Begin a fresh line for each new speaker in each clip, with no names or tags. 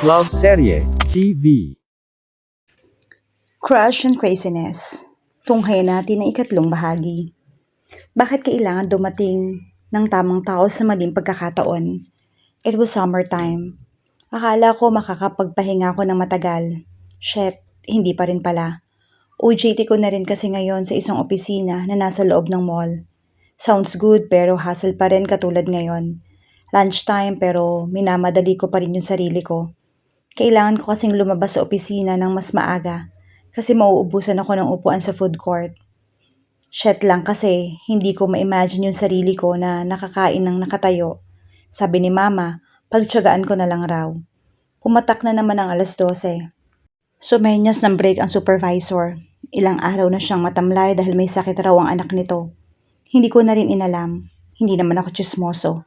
Love Serye TV.
Crush and Craziness. Tunghay natin ang ikatlong bahagi. Bakit kailangan dumating ng tamang tao sa maling pagkakataon? It was summertime. Akala ko makakapagpahinga ako ng matagal. Shit, hindi pa rin pala. OJT ko na rin kasi ngayon sa isang opisina na nasa loob ng mall. Sounds good pero hassle pa rin katulad ngayon. Lunchtime pero minamadali ko pa rin yung sarili ko. Kailangan ko kasing lumabas sa opisina ng mas maaga kasi mauubusan ako ng upuan sa food court. Shit lang kasi hindi ko ma-imagine yung sarili ko na nakakain ng nakatayo. Sabi ni mama, pagtiyagaan ko na lang raw. Pumatak na naman ang 12:00. Sumenyas ng break ang supervisor. Ilang araw na siyang matamlay dahil may sakit raw ang anak nito. Hindi ko na rin inalam. Hindi naman ako tsismoso.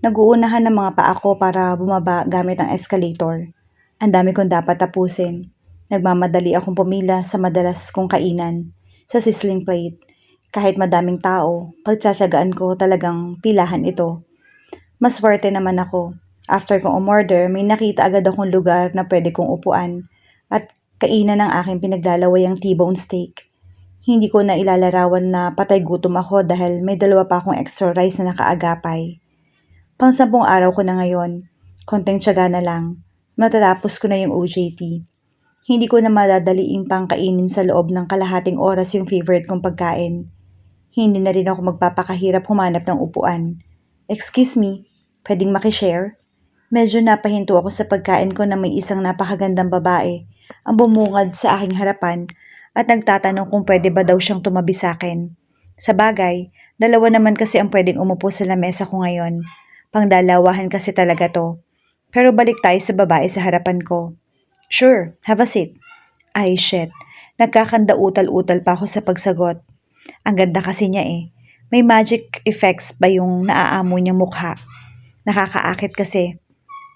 Nag-uunahan ng mga paa ko para bumaba gamit ang escalator. Ang dami kong dapat tapusin. Nagmamadali akong pumila sa madalas kong kainan, sa sizzling plate. Kahit madaming tao, pagtsatsagaan ko talagang pilahan ito. Maswerte naman ako. After kong umorder, may nakita agad akong lugar na pwede kong upuan at kainan ng aking pinaglalawayang T-bone steak. Hindi ko na ilalarawan na patay gutom ako dahil may 2 pa akong extra rice na nakaagapay. Pang-10 araw ko na ngayon. Konting tiyaga na lang. Matatapos ko na yung OJT. Hindi ko na madadaliing pang kainin sa loob ng kalahating oras yung favorite kong pagkain. Hindi na rin ako magpapakahirap humanap ng upuan. Excuse me, pwedeng makishare? Medyo napahinto ako sa pagkain ko na may isang napakagandang babae ang bumungad sa aking harapan at nagtatanong kung pwede ba daw siyang tumabi sa akin. Sa bagay, 2 naman kasi ang pwedeng umupo sa lamesa ko ngayon. Pangdalawahan kasi talaga to. Pero balik tayo sa babae sa harapan ko. Sure, have a seat. Ay shit, nagkakanda-utal-utal pa ako sa pagsagot. Ang ganda kasi niya eh. May magic effects ba yung naaamoy niyang mukha? Nakakaakit kasi.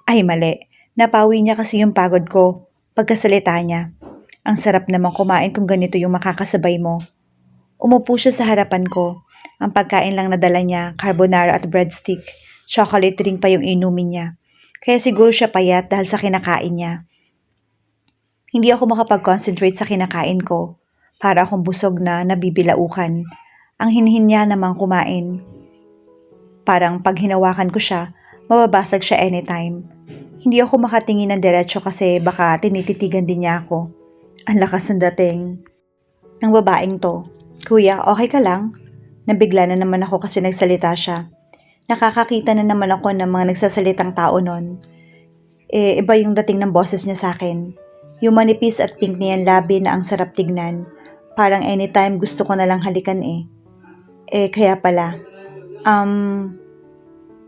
Ay mali, napawi niya kasi yung pagod ko pagkasalita niya. Ang sarap naman kumain kung ganito yung makakasabay mo. Umupo siya sa harapan ko. Ang pagkain lang nadala niya, carbonara at breadstick. Chocolate drink pa yung inumin niya. Kaya siguro siya payat dahil sa kinakain niya. Hindi ako makapag-concentrate sa kinakain ko. Para akong busog na nabibilaukan. Ang hinhin niya namang kumain. Parang pag hinawakan ko siya, mababasag siya anytime. Hindi ako makatingin ng diretso kasi baka tinititigan din niya ako. Ang lakas ng dating ng babaeng to. Kuya, okay ka lang? Nabigla na naman ako kasi nagsalita siya. Nakakakita na naman ako ng mga nagsasalitang tao nun. Iba yung dating ng boses niya sa akin. Yung manipis at pink niyang labi na ang sarap tignan. Parang anytime gusto ko na lang halikan eh. Kaya pala.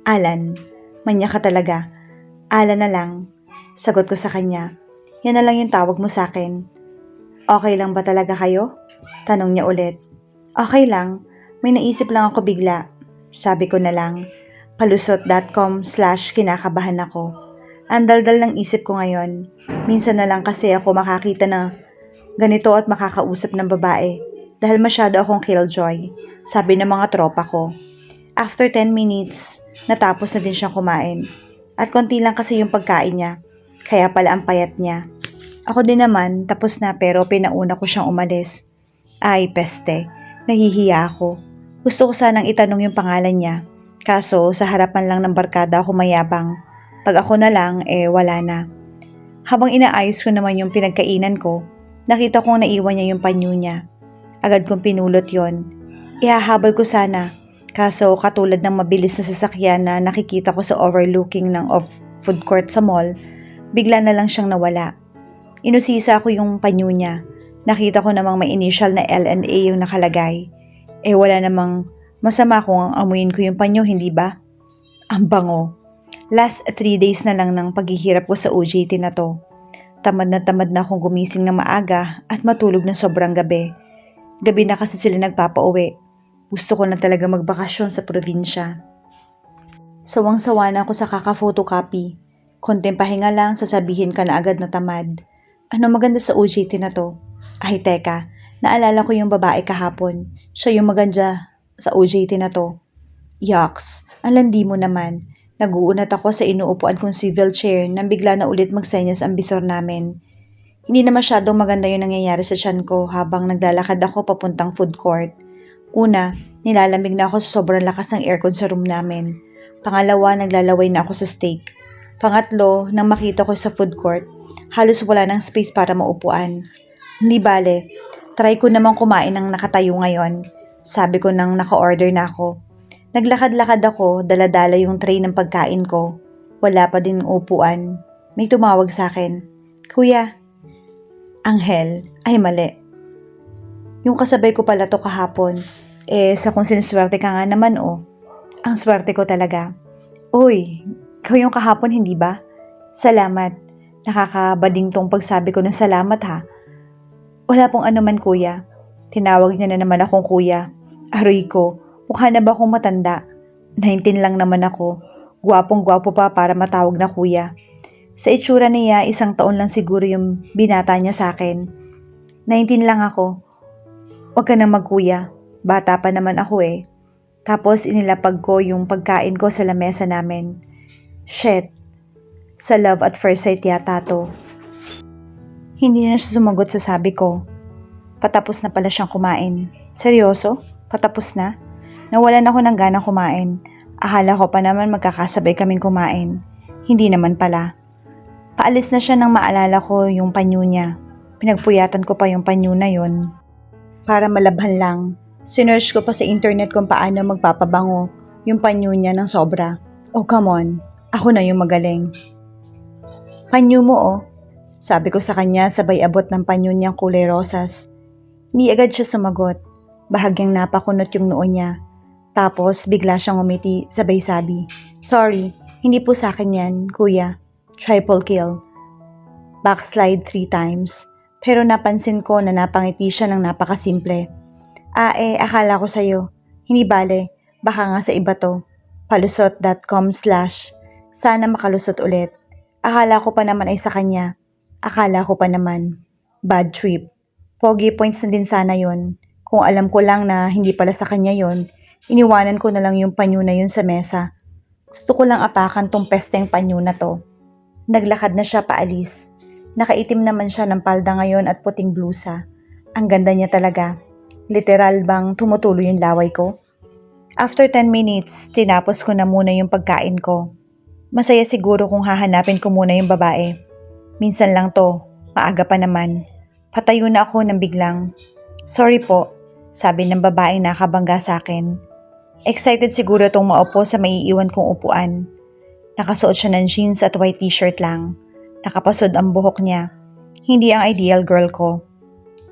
Alan. Manya ka talaga. Alan na lang. Sagot ko sa kanya. Yan na lang yung tawag mo sa akin. Okay lang ba talaga kayo? Tanong niya ulit. Okay lang. May naisip lang ako bigla. Sabi ko na lang. Palusot.com/kinakabahan ako. Ang daldal ng isip ko ngayon. Minsan na lang kasi ako makakita na ganito at makakausap ng babae. Dahil masyado akong killjoy. Sabi ng mga tropa ko. After 10 minutes, natapos na din siyang kumain. At konti lang kasi yung pagkain niya. Kaya pala ang payat niya. Ako din naman, tapos na pero pinauna ko siyang umalis. Ay, peste. Nahihiya ako. Gusto ko sanang itanong yung pangalan niya. Kaso, sa harapan lang ng barkada ako mayabang. Pag ako na lang, wala na. Habang inaayos ko naman yung pinagkainan ko, nakita kong naiwan niya yung panyo niya. Agad kong pinulot yon. Ihahabol ko sana. Kaso, katulad ng mabilis na sasakyan na nakikita ko sa overlooking ng off-food court sa mall, bigla na lang siyang nawala. Inusisa ko yung panyo niya. Nakita ko namang may initial na L&A yung nakalagay. Wala namang masama kung amuyin ko yung panyo, hindi ba? Ang bango. Last 3 days na lang ng paghihirap ko sa OJT na to. Tamad na akong gumising ng maaga at matulog ng sobrang gabi. Gabi na kasi sila nagpapauwi. Gusto ko na talaga magbakasyon sa probinsya. Sawang-sawa na ako sa kaka-photocopy. Konting pahinga lang, sasabihin ka na agad na tamad. Ano maganda sa OJT na to? Ay teka, naalala ko yung babae kahapon. Siya yung maganda sa OJT na to. Yucks, ang landi mo naman. Naguunat ako sa inuupuan kong civil chair nang bigla na ulit magsenyas ang bisor namin. Hindi na masyadong maganda yung nangyayari sa tiyan ko habang naglalakad ako papuntang food court. Una, nilalamig na ako sa sobrang lakas ng aircon sa room namin. Pangalawa, naglalaway na ako sa steak. Pangatlo, nang makita ko sa food court, halos wala ng space para maupuan. Hindi bale, try ko namang kumain ng nakatayo ngayon. Sabi ko nang naka-order na ako. Naglakad-lakad ako, dala-dala yung tray ng pagkain ko. Wala pa din upuan. May tumawag sa akin. Kuya. Anghel. Ay mali. Yung kasabay ko pala to kahapon. Sa kung sinuswerte ka nga naman Ang swerte ko talaga. Uy, ikaw yung kahapon hindi ba? Salamat. Nakakabading tong pagsabi ko ng salamat ha. Wala pong anuman kuya. Tinawag niya na naman akong kuya. Aroy ko. Mukha na ba akong matanda? 19 lang naman ako. Gwapong-gwapo pa para matawag na kuya. Sa itsura niya, 1 taon lang siguro yung binata niya sa akin. 19 lang ako. Huwag ka nang magkuya. Bata pa naman ako Tapos inilapag ko yung pagkain ko sa lamesa namin. Shit. Sa love at first sight yata to. Hindi na siya sumagot sa sabi ko. Patapos na pala siyang kumain. Seryoso? Patapos na? Nawalan ako ng ganang kumain. Akala ko pa naman magkakasabay kaming kumain. Hindi naman pala. Paalis na siya nang maalala ko yung panyo niya. Pinagpuyatan ko pa yung panyo na yun. Para malabhan lang. Sinearch ko pa sa internet kung paano magpapabango yung panyo niya ng sobra. Oh come on, ako na yung magaling. Panyo mo Sabi ko sa kanya sabay abot ng panyo niyang kulay rosas. Hindi agad siya sumagot. Bahagyang napakunot yung noo niya. Tapos bigla siyang umiti sabay sabi, Sorry, hindi po sa akin yan, kuya. Triple kill. Backslide 3 times. Pero napansin ko na napangiti siya ng napakasimple. Akala ko sa'yo. Hindi bale, baka nga sa iba to. Palusot.com/sana makalusot ulit. Akala ko pa naman ay sa kanya. Akala ko pa naman. Bad trip. Pogi points na din sana yon. Kung alam ko lang na hindi pala sa kanya yon, iniwanan ko na lang yung panyo na yun sa mesa. Gusto ko lang apakan tong pesteng panyo na to. Naglakad na siya paalis. Nakaitim naman siya ng palda ngayon at puting blusa. Ang ganda niya talaga. Literal bang tumutulo yung laway ko? After 10 minutes, tinapos ko na muna yung pagkain ko. Masaya siguro kung hahanapin ko muna yung babae. Minsan lang to, maaga pa naman. Patayo na ako ng biglang. Sorry po, sabi ng babaeng nakabangga sa akin. Excited siguro tong maupo sa maiiwan kong upuan. Nakasuot siya ng jeans at white t-shirt lang. Nakapasod ang buhok niya. Hindi ang ideal girl ko.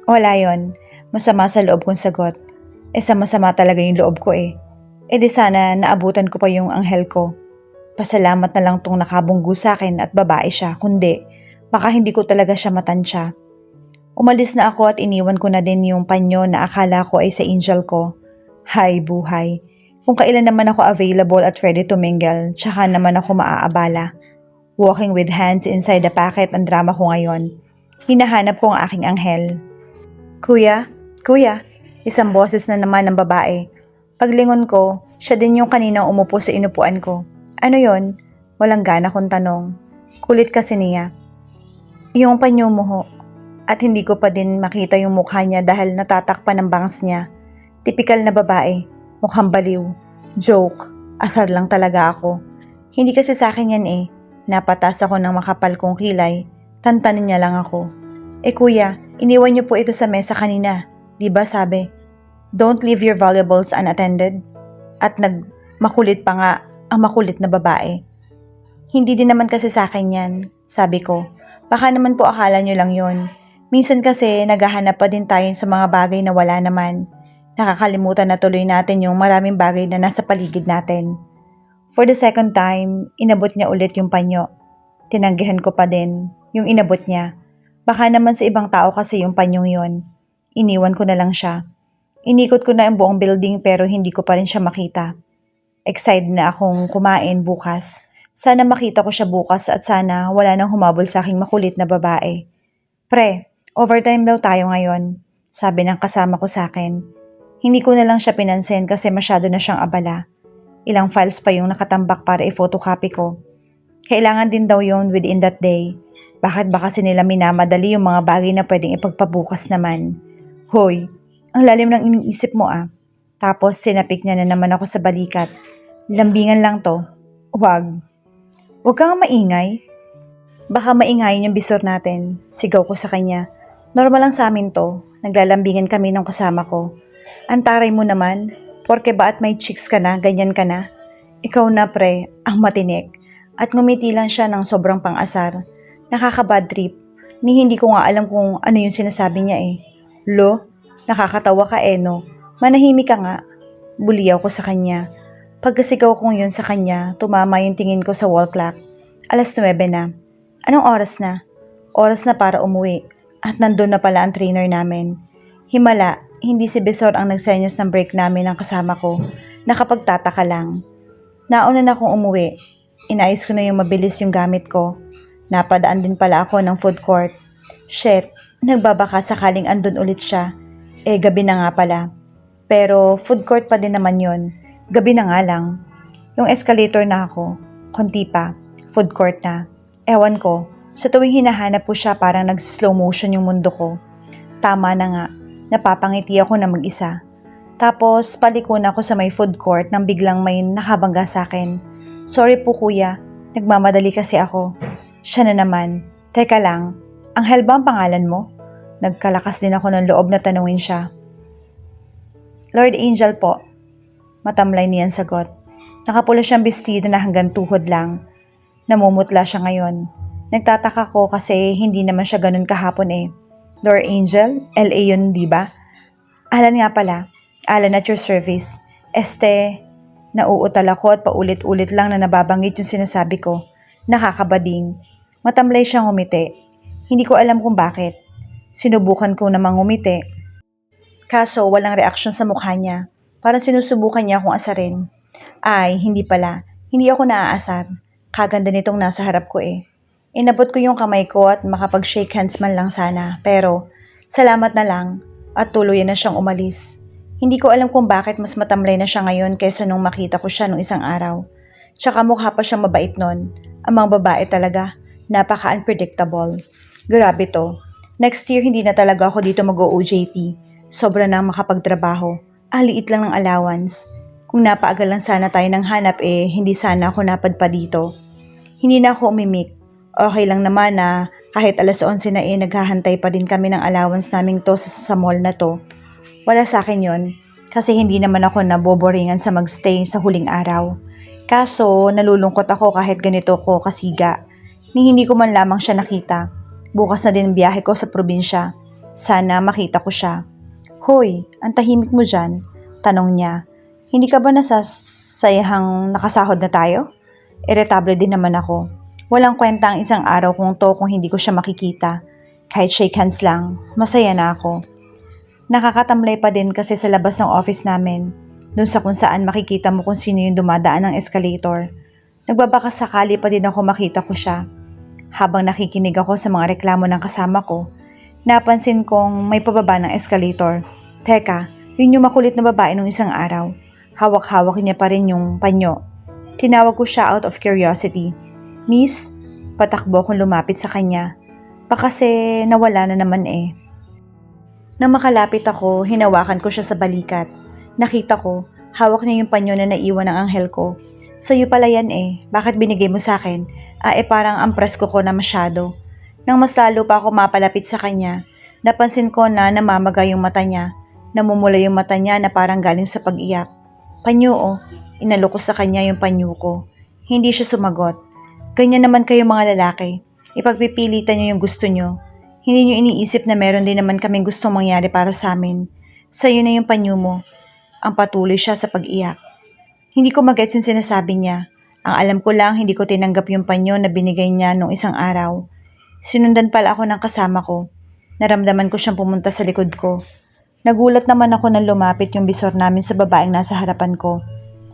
Wala yon. Masama sa loob kong sagot. Sama-sama talaga yung loob ko di sana naabutan ko pa yung anghel ko. Pasalamat na lang tong nakabunggo sa akin at babae siya. Kundi, baka hindi ko talaga siya matansya. Umalis na ako at iniwan ko na din yung panyo na akala ko ay sa angel ko. Hay buhay. Kung kailan naman ako available at ready to mingle, tsaka naman ako maaabala. Walking with hands inside the packet ang drama ko ngayon. Hinahanap ko ang aking anghel. Kuya, isang boses na naman ng babae. Paglingon ko, siya din yung kaninang umupo sa inupuan ko. Ano yon? Walang gana kong tanong. Kulit kasi niya. Yung panyo mo ho. At hindi ko pa din makita yung mukha niya dahil natatakpan ng bangs niya. Tipikal na babae. Mukhang baliw. Joke. Asar lang talaga ako. Hindi kasi sa akin yan Napatas ako ng makapal kong kilay. Tantanin niya lang ako. Kuya, iniwan niyo po ito sa mesa kanina. Diba sabi? Don't leave your valuables unattended. At makulit pa nga ang makulit na babae. Hindi din naman kasi sa akin yan, sabi ko. Baka naman po akala niyo lang yon. Minsan kasi naghahanap pa din tayo sa mga bagay na wala naman. Nakakalimutan na tuloy natin yung maraming bagay na nasa paligid natin. For the second time, inabot niya ulit yung panyo. Tinanggihan ko pa din yung inabot niya. Baka naman sa ibang tao kasi yung panyong yon. Iniwan ko na lang siya. Inikot ko na ang buong building pero hindi ko pa rin siya makita. Excited na akong kumain bukas. Sana makita ko siya bukas at sana wala nang humabol sa aking makulit na babae. Pre, overtime daw tayo ngayon, sabi ng kasama ko sa akin. Hindi ko na lang siya pinansin kasi masyado na siyang abala. Ilang files pa yung nakatambak para i-photocopy ko. Kailangan din daw yun within that day. Bakit ba kasi nila minamadali yung mga bagay na pwedeng ipagpabukas naman? Hoy, ang lalim ng iniisip mo ah. Tapos tinapik niya na naman ako sa balikat. Lambingan lang to. Huwag. Huwag kang maingay. Baka maingayin yung bisor natin. Sigaw ko sa kanya. Normal lang sa amin to. Naglalambingan kami ng kasama ko. Antaray mo naman. Porke ba at may chicks ka na, ganyan ka na? Ikaw na pre, ang matinik. At ngumiti lang siya ng sobrang pang-asar. Nakaka-bad trip. Ni hindi ko nga alam kung ano yung sinasabi niya eh. Lo, nakakatawa ka eh no. Manahimik ka nga. Buliyaw ko sa kanya. Pagkasigaw kong yun sa kanya, tumama yung tingin ko sa wall clock. 9:00 na. Anong oras na? Oras na para umuwi. At nandun na pala ang trainer namin. Himala, hindi si Besor ang nagsenyas ng break namin ng kasama ko. Nakapagtataka lang. Nauna na akong umuwi. Inayos ko na yung mabilis yung gamit ko. Napadaan din pala ako ng food court. Shit, nagbabaka sakaling andun ulit siya. Gabi na nga pala. Pero food court pa din naman yon. Gabi na nga lang. Yung escalator na ako. Konti pa. Food court na. Ewan ko, sa tuwing hinahanap ko siya parang nag-slow motion yung mundo ko. Tama na nga, napapangiti ako na mag-isa. Tapos paliko na ako sa may food court nang biglang may nakabangga sa akin. Sorry po kuya, nagmamadali kasi ako. Siya na naman. Teka lang, Anghel ba ang pangalan mo? Nagkalakas din ako ng loob na tanungin siya. Lord Angel po. Matamlay niyan sagot. Nakapula siyang bestido na hanggang tuhod lang. Namumutla siya ngayon. Nagtataka ko kasi hindi naman siya ganun kahapon eh. Lord Angel, LA yun diba? Alan nga pala. Alan at your service. Nauutal ako at paulit-ulit lang na nababanggit yung sinasabi ko. Nakakabading. Matamlay siyang umiti. Hindi ko alam kung bakit. Sinubukan ko namang umiti. Kaso walang reaksyon sa mukha niya. Parang sinusubukan niya akong asarin. Ay, hindi pala. Hindi ako naaasar. Kaganda nitong nasa harap ko eh. Inabot ko yung kamay ko at makapag-shake hands man lang sana. Pero, salamat na lang at tuluyan na siyang umalis. Hindi ko alam kung bakit mas matamlay na siya ngayon kaysa nung makita ko siya nung isang araw. Tsaka mukha pa siyang mabait nun. Ang mga babae talaga, napaka-unpredictable. Grabe to. Next year hindi na talaga ako dito mag-OJT. Sobra na makapagtrabaho. Liit lang ng allowance. Kung napaagal lang sana tayo ng hanap hindi sana ako napadpa dito. Hindi na ako umimik. Okay lang naman na kahit 11:00 na naghahantay pa din kami ng allowance naming to sa mall na to. Wala sa akin yon kasi hindi naman ako naboboringan sa magstay sa huling araw. Kaso nalulungkot ako kahit ganito ko kasiga. Hindi ko man lamang siya nakita. Bukas na din biyahe ko sa probinsya. Sana makita ko siya. Hoy, ang tahimik mo dyan? Tanong niya. Hindi ka ba nasasayahang nakasahod na tayo? Irritable din naman ako. Walang kwenta ang isang araw kung hindi ko siya makikita. Kahit shake hands lang, masaya na ako. Nakakatamlay pa din kasi sa labas ng office namin. Doon sa kung saan makikita mo kung sino yung dumadaan ng escalator. Nagbabaka sakali pa din ako makita ko siya. Habang nakikinig ako sa mga reklamo ng kasama ko, napansin kong may pababa ng escalator. Teka, yun yung makulit na babae nung isang araw. Hawak-hawak niya pa rin yung panyo. Tinawag ko siya out of curiosity. Miss, patakbo kong lumapit sa kanya. Kasi nawala na naman eh. Nang makalapit ako, hinawakan ko siya sa balikat. Nakita ko, hawak niya yung panyo na naiwan ng anghel ko. Sa'yo pala yan eh. Bakit binigay mo sa akin? Parang ang presko ko na masyado. Nang mas lalo pa ako mapalapit sa kanya, napansin ko na namamaga yung mata niya. Namumula yung mata niya na parang galing sa pag-iyak. Panyo oh, inalok ko sa kanya yung panyo ko. Hindi siya sumagot. Ganyan naman kayo mga lalaki. Ipagpipilitan niyo yung gusto niyo. Hindi niyo iniisip na meron din naman kaming gustong mangyari para sa amin. Sa'yo na yung panyo mo. Ang patuloy siya sa pag-iyak. Hindi ko magets yung sinasabi niya. Ang alam ko lang, hindi ko tinanggap yung panyo na binigay niya nung isang araw. Sinundan pala ako ng kasama ko. Naramdaman ko siyang pumunta sa likod ko. Nagulat naman ako nang lumapit yung bisor namin sa babaeng nasa harapan ko.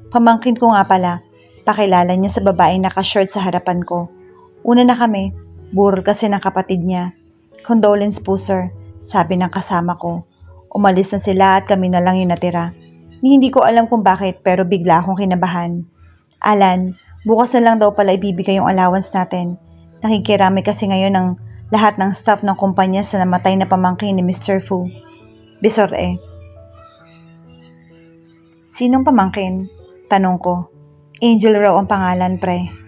Pamangkin ko nga pala. Pakilala niya sa babaeng naka-short sa harapan ko. Una na kami. Burol kasi ng kapatid niya. Condolence po sir, sabi ng kasama ko. Umalis na sila at kami na lang yung natira. Hindi ko alam kung bakit pero bigla akong kinabahan. Alan, bukas na lang daw pala ibibigay yung allowance natin. Nakikirami kasi ngayon ng lahat ng staff ng kumpanya sa namatay na pamangkin ni Mr. Fu. Bisor eh. Sinong pamangkin? Tanong ko. Angel raw ang pangalan, pre.